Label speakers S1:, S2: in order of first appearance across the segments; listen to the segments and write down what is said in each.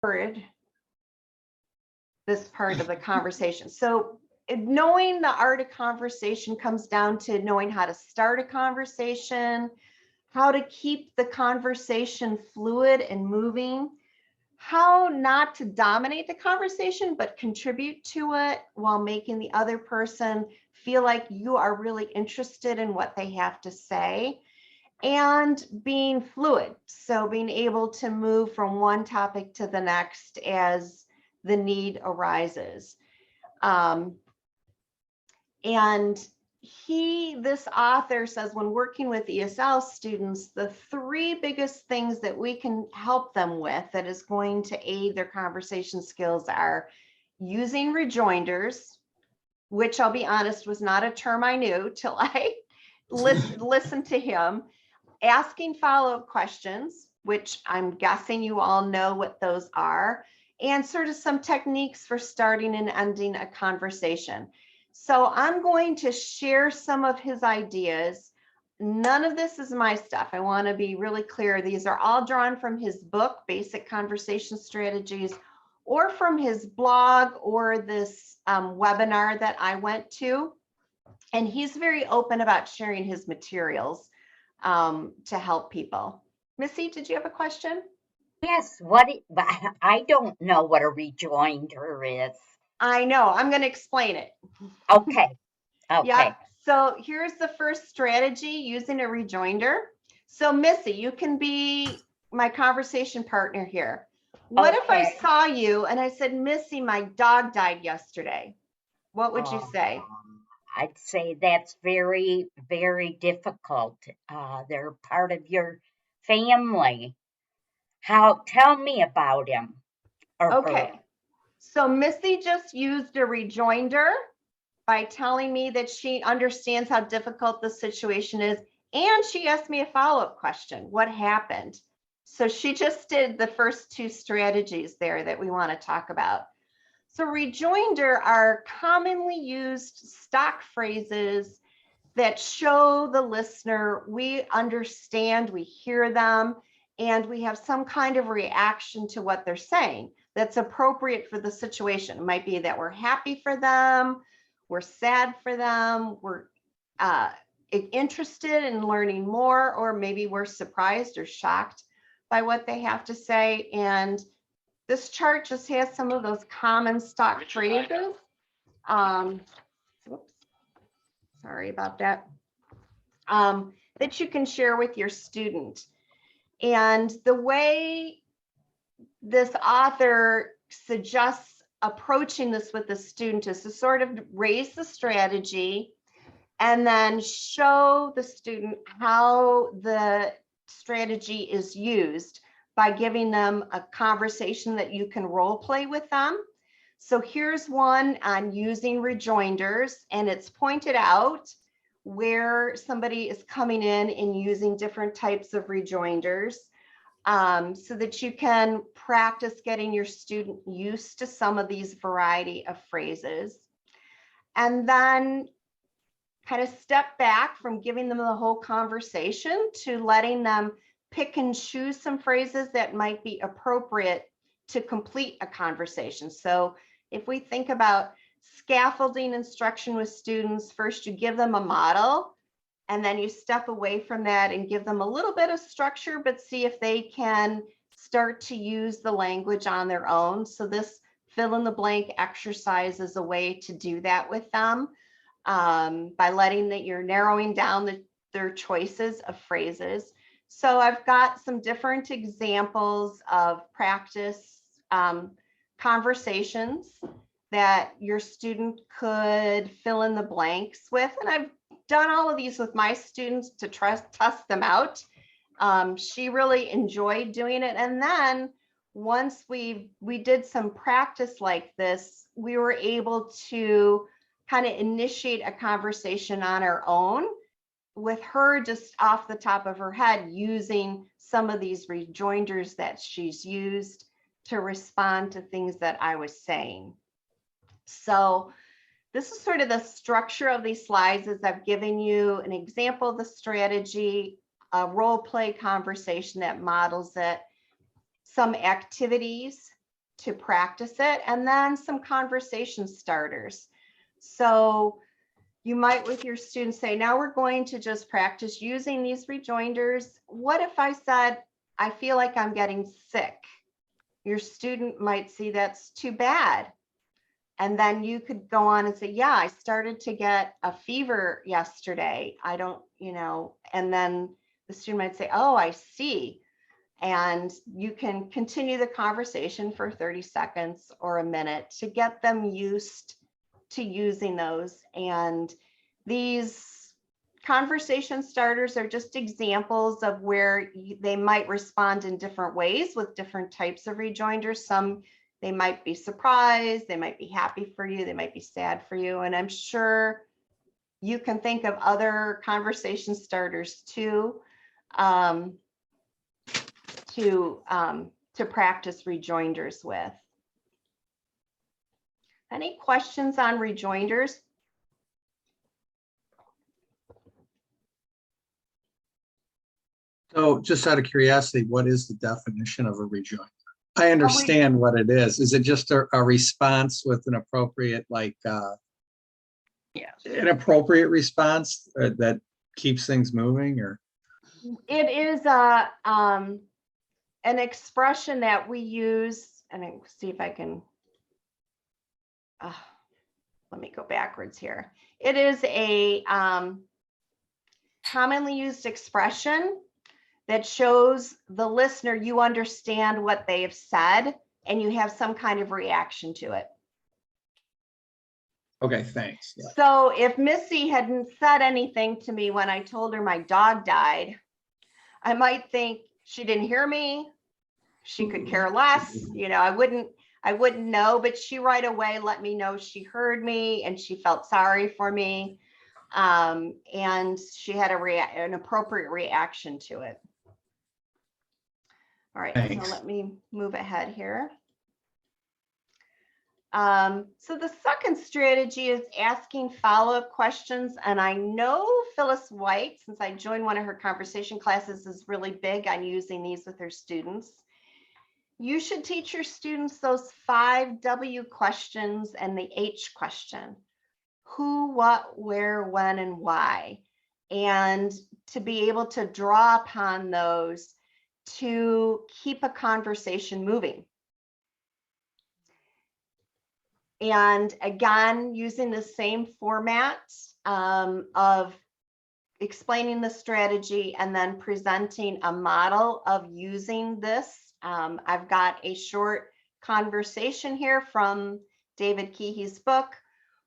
S1: heard this part of the conversation. So knowing the art of conversation comes down to knowing how to start a conversation, how to keep the conversation fluid and moving, how not to dominate the conversation, but contribute to it while making the other person feel like you are really interested in what they have to say, and being fluid. So being able to move from one topic to the next as the need arises. And this author says when working with ESL students, the three biggest things that we can help them with that is going to aid their conversation skills are using rejoinders, which I'll be honest was not a term I knew till I listened to him, asking follow-up questions, which I'm guessing you all know what those are, and sort of some techniques for starting and ending a conversation. So I'm going to share some of his ideas. None of this is my stuff. I want to be really clear. These are all drawn from his book, Basic Conversation Strategies, or from his blog or this webinar that I went to. And he's very open about sharing his materials to help people. Missy, did you have a question?
S2: Yes, I don't know what a rejoinder is.
S1: I know, I'm going to explain it.
S2: Okay.
S1: Yeah, so here's the first strategy, using a rejoinder. So Missy, you can be my conversation partner here. What if I saw you and I said, Missy, my dog died yesterday? What would you say?
S2: I'd say that's very, very difficult. They're part of your family. Tell me about him or
S1: Okay,
S2: her.
S1: so Missy just used a rejoinder by telling me that she understands how difficult the situation is. And she asked me a follow-up question. What happened? So she just did the first two strategies there that we want to talk about. So rejoinder are commonly used stock phrases that show the listener we understand, we hear them, and we have some kind of reaction to what they're saying that's appropriate for the situation. It might be that we're happy for them, we're sad for them, we're interested in learning more, or maybe we're surprised or shocked by what they have to say. And this chart just has some of those common stock phrases. Whoops, sorry about that. That you can share with your student. And the way this author suggests approaching this with the student is to sort of raise the strategy and then show the student how the strategy is used by giving them a conversation that you can role play with them. So here's one on using rejoinders, and it's pointed out where somebody is coming in and using different types of rejoinders, so that you can practice getting your student used to some of these variety of phrases. And then kind of step back from giving them the whole conversation to letting them pick and choose some phrases that might be appropriate to complete a conversation. So if we think about scaffolding instruction with students, first you give them a model, and then you step away from that and give them a little bit of structure, but see if they can start to use the language on their own. So this fill in the blank exercise is a way to do that with them, by letting that you're narrowing down their choices of phrases. So I've got some different examples of practice conversations that your student could fill in the blanks with. And I've done all of these with my students to test them out. She really enjoyed doing it. And then once we did some practice like this, we were able to kind of initiate a conversation on our own with her just off the top of her head, using some of these rejoinders that she's used to respond to things that I was saying. So this is sort of the structure of these slides, as I've given you an example of the strategy, a role play conversation that models it, some activities to practice it, and then some conversation starters. So you might with your students say, now we're going to just practice using these rejoinders. What if I said, I feel like I'm getting sick? Your student might see that's too bad. And then you could go on and say, yeah, I started to get a fever yesterday. I don't, and then the student might say, oh, I see. And you can continue the conversation for 30 seconds or a minute to get them used to using those. And these conversation starters are just examples of where they might respond in different ways with different types of rejoinders. Some, they might be surprised, they might be happy for you, they might be sad for you. And I'm sure you can think of other conversation starters too, to practice rejoinders with. Any questions on rejoinders?
S3: So just out of curiosity, what is the definition of a rejoinder? I understand what it is. Is it just a response with an appropriate, an appropriate response that keeps things moving, or?
S1: It is an expression that we use, and I see if I can, let me go backwards here. It is a commonly used expression that shows the listener you understand what they have said and you have some kind of reaction to it.
S3: Okay, thanks. Yeah.
S1: So if Missy hadn't said anything to me when I told her my dog died, I might think she didn't hear me. She could care less. I wouldn't know, but she right away let me know she heard me and she felt sorry for me. And she had an appropriate reaction to it. All right,
S3: Thanks.
S1: So let me move ahead here. So the second strategy is asking follow-up questions. And I know Phyllis White, since I joined one of her conversation classes, is really big on using these with her students. You should teach your students those 5 W questions and the H question: who, what, where, when, and why. And to be able to draw upon those to keep a conversation moving. And again, using the same format of explaining the strategy and then presenting a model of using this. I've got a short conversation here from David Keehey's book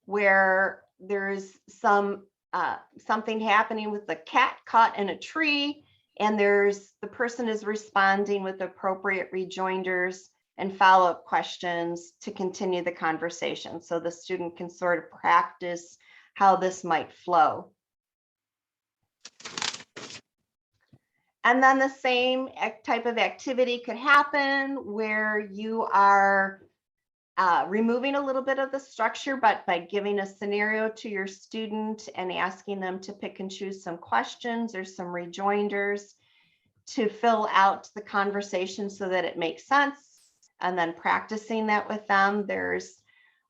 S1: where there's something happening with the cat caught in a tree, and the person is responding with appropriate rejoinders and follow-up questions to continue the conversation, so the student can sort of practice how this might flow. And then the same type of activity could happen where you are removing a little bit of the structure, but by giving a scenario to your student and asking them to pick and choose some questions or some rejoinders to fill out the conversation so that it makes sense, and then practicing that with them. There's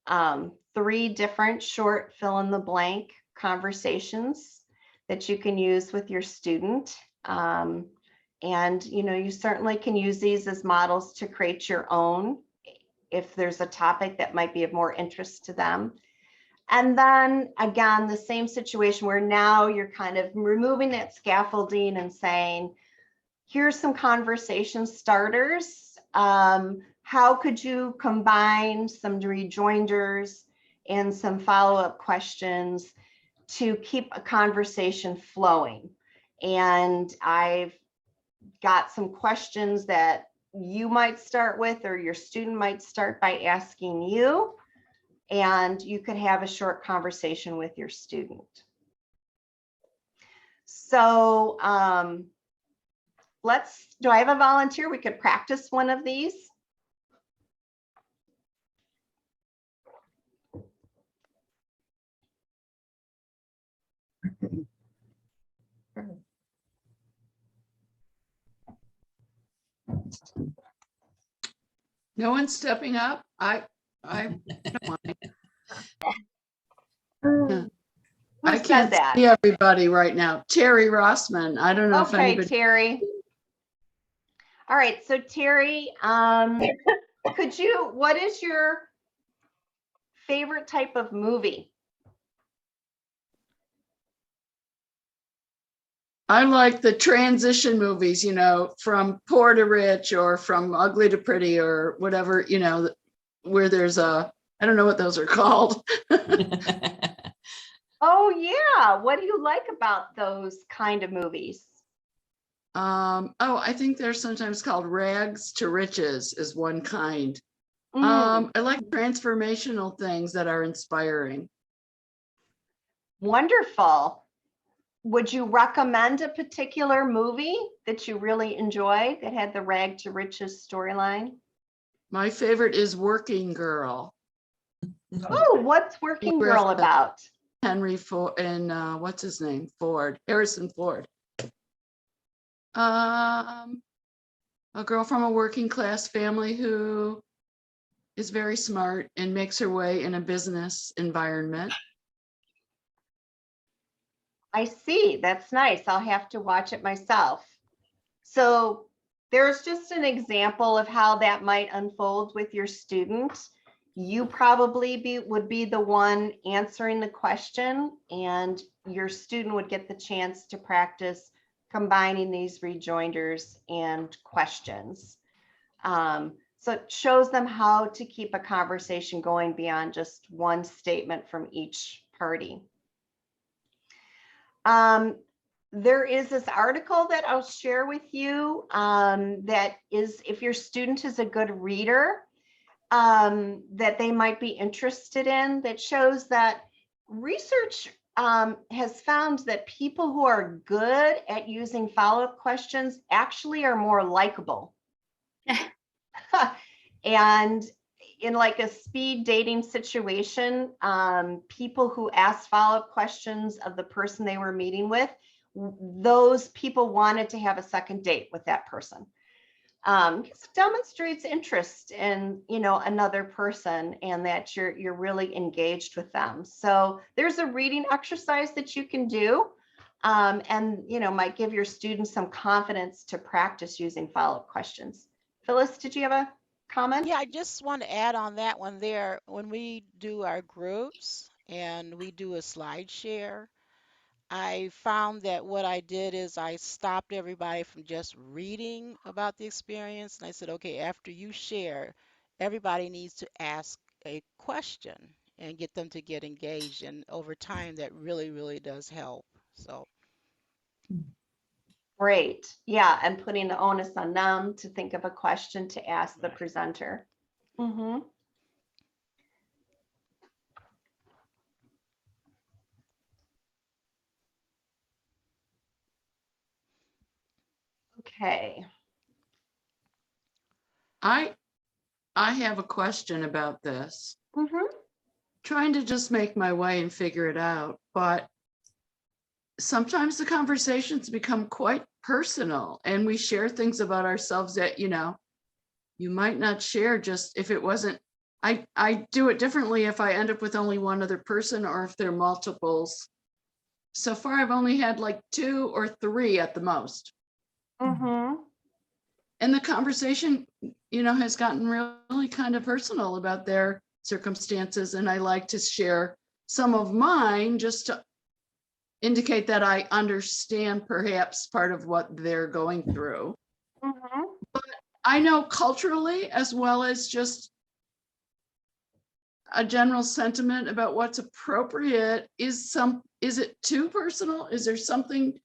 S1: 3 different short fill in the blank conversations that you can use with your student. And you certainly can use these as models to create your own if there's a topic that might be of more interest to them. And then again, the same situation where now you're kind of removing that scaffolding and saying, here's some conversation starters. How could you combine some rejoinders and some follow-up questions to keep a conversation flowing? And I've got some questions that you might start with, or your student might start by asking you, and you could have a short conversation with your student. So do I have a volunteer? We could practice one of these.
S4: No one's stepping up. I don't mind.
S1: Who
S4: I
S1: said
S4: can't
S1: that?
S4: see everybody right now. Terry Rossman. I don't know if
S1: Okay,
S4: anybody.
S1: Terry. All right, so Terry, what is your favorite type of movie?
S4: I like the transition movies, you know, from poor to rich or from ugly to pretty or whatever, you know, where there's I don't know what those are called.
S1: Oh yeah, what do you like about those kind of movies?
S4: I think they're sometimes called rags to riches is one kind.
S1: Mm,
S4: I like transformational things that are inspiring.
S1: wonderful. Would you recommend a particular movie that you really enjoy that had the rag to riches storyline?
S4: My favorite is Working Girl.
S1: Oh, what's Working Girl about?
S4: Henry Ford and what's his name? Ford, Harrison Ford. A girl from a working class family who is very smart and makes her way in a business environment.
S1: I see. That's nice. I'll have to watch it myself. So there's just an example of how that might unfold with your student. You probably would be the one answering the question, and your student would get the chance to practice combining these rejoinders and questions. So it shows them how to keep a conversation going beyond just one statement from each party. There is this article that I'll share with you that is, if your student is a good reader, that they might be interested in, that shows that research has found that people who are good at using follow-up questions actually are more likable. And in like a speed dating situation, people who asked follow-up questions of the person they were meeting with, those people wanted to have a second date with that person. It demonstrates interest in, you know, another person, and that you're really engaged with them. So there's a reading exercise that you can do, and you know, might give your students some confidence to practice using follow-up questions. Phyllis, did you have a comment?
S5: Yeah, I just want to add on that one there. When we do our groups and we do a slide share, I found that what I did is I stopped everybody from just reading about the experience. And I said, okay, after you share, everybody needs to ask a question and get them to get engaged. And over time, that really, really does help. So,
S1: Great. Yeah, and putting the onus on them to think of a question to ask the
S5: right.
S1: presenter. Mm-hmm. Okay.
S4: I have a question about this.
S1: Mm-hmm.
S4: Trying to just make my way and figure it out, but sometimes the conversations become quite personal and we share things about ourselves that, you know, you might not share just if it wasn't. I do it differently if I end up with only one other person or if there are multiples. So far, I've only had like 2 or 3 at the most.
S1: Mm-hmm.
S4: And the conversation, you know, has gotten really kind of personal about their circumstances. And I like to share some of mine just to indicate that I understand perhaps part of what they're going through.
S1: Mm-hmm.
S4: I know culturally, as well as just a general sentiment about what's appropriate, is it too personal? Is there something?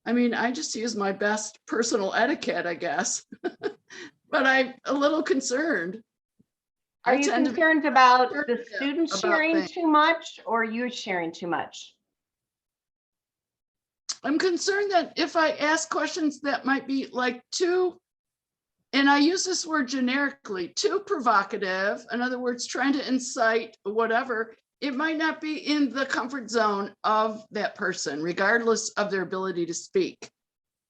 S4: I mean, I just use my best personal etiquette, I guess, but I'm a little concerned.
S1: Are you concerned about the students sharing too much, or you sharing too much?
S4: I'm concerned that if I ask questions that might be like too, and I use this word generically, too provocative, in other words, trying to incite whatever, it might not be in the comfort zone of that person, regardless of their ability to speak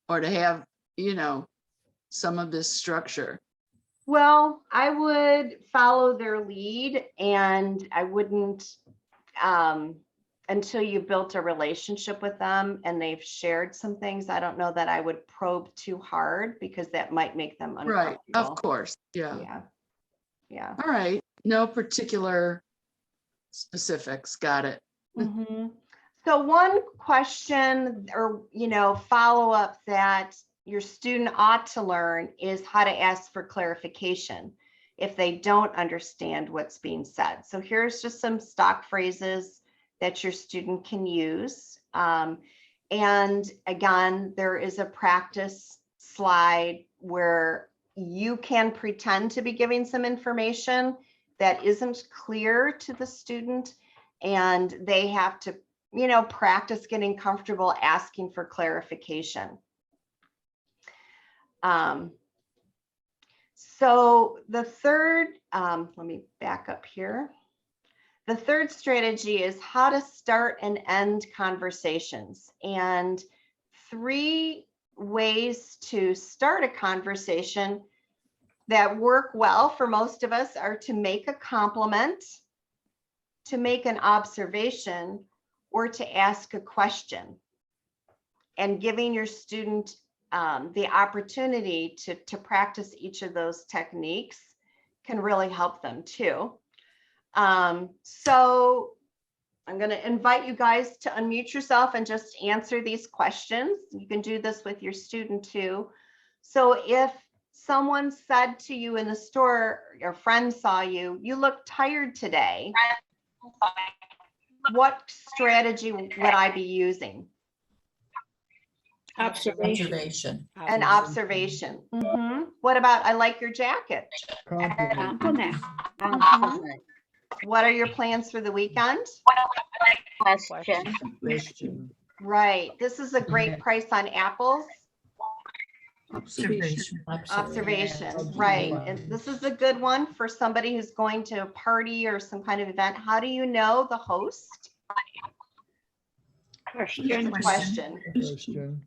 S4: or to have, you know, some of this structure.
S1: Well, I would follow their lead, and I wouldn't, until you built a relationship with them and they've shared some things, I don't know that I would probe too hard because that might make them
S4: Right, of
S1: uncomfortable.
S4: course, yeah.
S1: Yeah. Yeah.
S4: All right, no particular specifics, got it.
S1: Mhm. So one question or, follow-up that your student ought to learn is how to ask for clarification if they don't understand what's being said. So here's just some stock phrases that your student can use. And again, there is a practice slide where you can pretend to be giving some information that isn't clear to the student, and they have to, practice getting comfortable asking for clarification. So the third, let me back up here. The third strategy is how to start and end conversations. And 3 ways to start a conversation that work well for most of us are to make a compliment, to make an observation, or to ask a question. And giving your student the opportunity to practice each of those techniques can really help them too. So I'm going to invite you guys to unmute yourself and just answer these questions. You can do this with your student too. So if someone said to you in the store, your friend saw you, you look tired today, what strategy would I be using?
S6: Observation.
S1: An observation. What about, I like your jacket?
S6: Compliment.
S2: Compliment.
S1: What are your plans for the weekend?
S2: Question.
S1: Right. This is a great price on apples.
S6: Observation.
S1: Observation, right. And this is a good one for somebody who's going to a party or some kind of event. How do you know the host?
S6: Question.
S1: Question.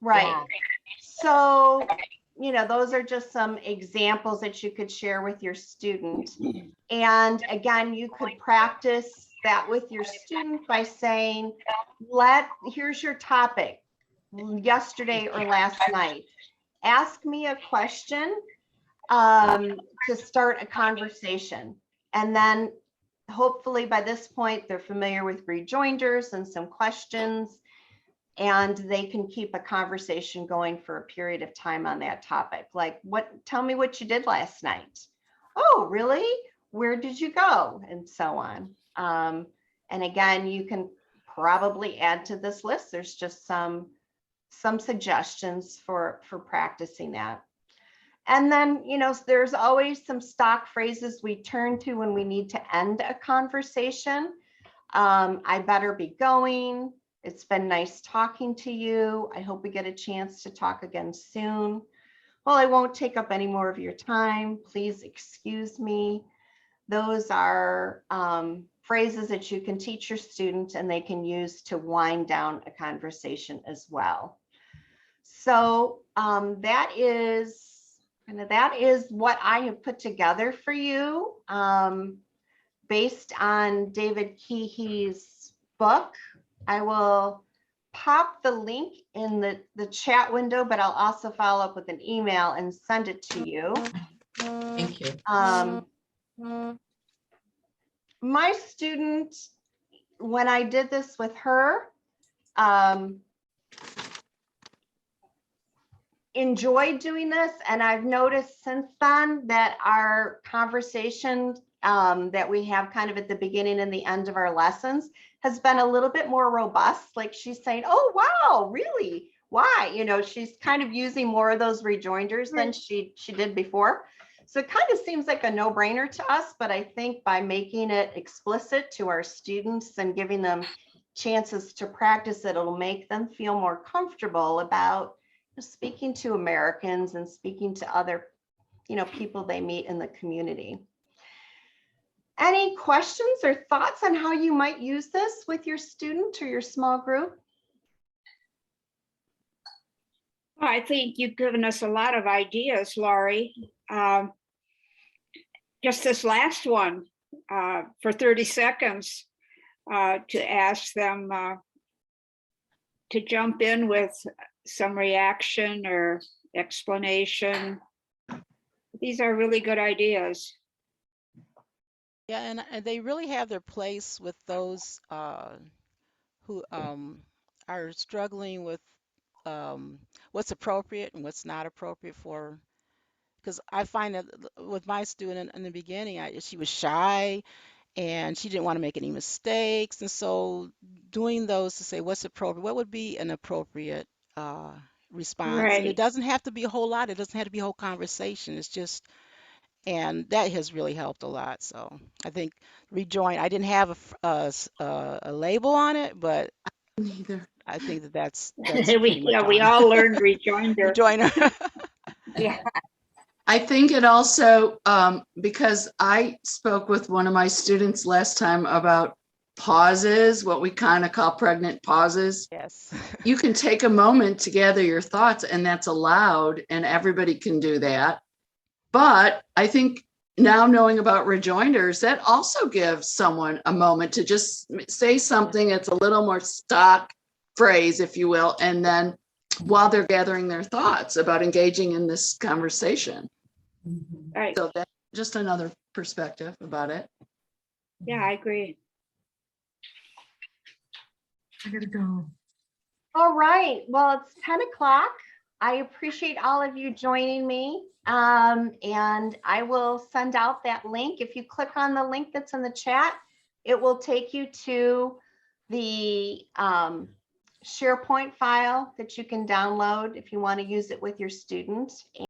S1: Right.
S2: Yeah.
S1: So, those are just some examples that you could share with your student. And again, you could practice that with your student by saying, here's your topic, yesterday or last night. Ask me a question to start a conversation. And then hopefully by this point, they're familiar with rejoinders and some questions, and they can keep a conversation going for a period of time on that topic. Like, tell me what you did last night. Oh, really? Where did you go? And so on. And again, you can probably add to this list. There's just some suggestions for practicing that. And then, there's always some stock phrases we turn to when we need to end a conversation. I better be going. It's been nice talking to you. I hope we get a chance to talk again soon. Well, I won't take up any more of your time. Please excuse me. Those are phrases that you can teach your students and they can use to wind down a conversation as well. So that is what I have put together for you based on David Keehey's book. I will pop the link in the chat window, but I'll also follow up with an email and send it to you.
S6: Thank you.
S1: My student, when I did this with her, enjoyed doing this, and I've noticed since then that our conversation that we have kind of at the beginning and the end of our lessons has been a little bit more robust. Like she's saying, oh, wow, really? Why? She's kind of using more of those rejoinders than she did before. So it kind of seems like a no-brainer to us, but I think by making it explicit to our students and giving them chances to practice it, it'll make them feel more comfortable about speaking to Americans and speaking to other, people they meet in the community. Any questions or thoughts on how you might use this with your student or your small group?
S7: I think you've given us a lot of ideas, Laurie. just this last one, for 30 seconds, to ask them to jump in with some reaction or explanation. These are really good ideas.
S5: Yeah, and they really have their place with those who are struggling with what's appropriate and what's not appropriate for. Because I find that with my student in the beginning, she was shy and she didn't want to make any mistakes. And so doing those to say what's appropriate, what would be an appropriate response? And it
S7: Right.
S5: doesn't have to be a whole lot. It doesn't have to be a whole conversation. It's just, and that has really helped a lot. So I think rejoin, I didn't have a label on it, but
S4: Neither.
S5: I think that's pretty much
S7: we
S5: on
S7: all learned rejoinder.
S5: rejoiner.
S7: Yeah.
S4: I think it also, because I spoke with one of my students last time about pauses, what we kind of call pregnant pauses.
S5: Yes.
S4: You can take a moment to gather your thoughts, and that's allowed, and everybody can do that. But I think now knowing about rejoinders, that also gives someone a moment to just say something that's a little more stock phrase, if you will, and then while they're gathering their thoughts about engaging in this conversation.
S6: Mhm.
S7: Right.
S4: So that's just another perspective about it.
S7: Yeah, I agree.
S6: I gotta go.
S1: All right, well, it's 10 o'clock. I appreciate all of you joining me. And I will send out that link. If you click on the link that's in the chat, it will take you to the SharePoint file that you can download if you want to use it with your students.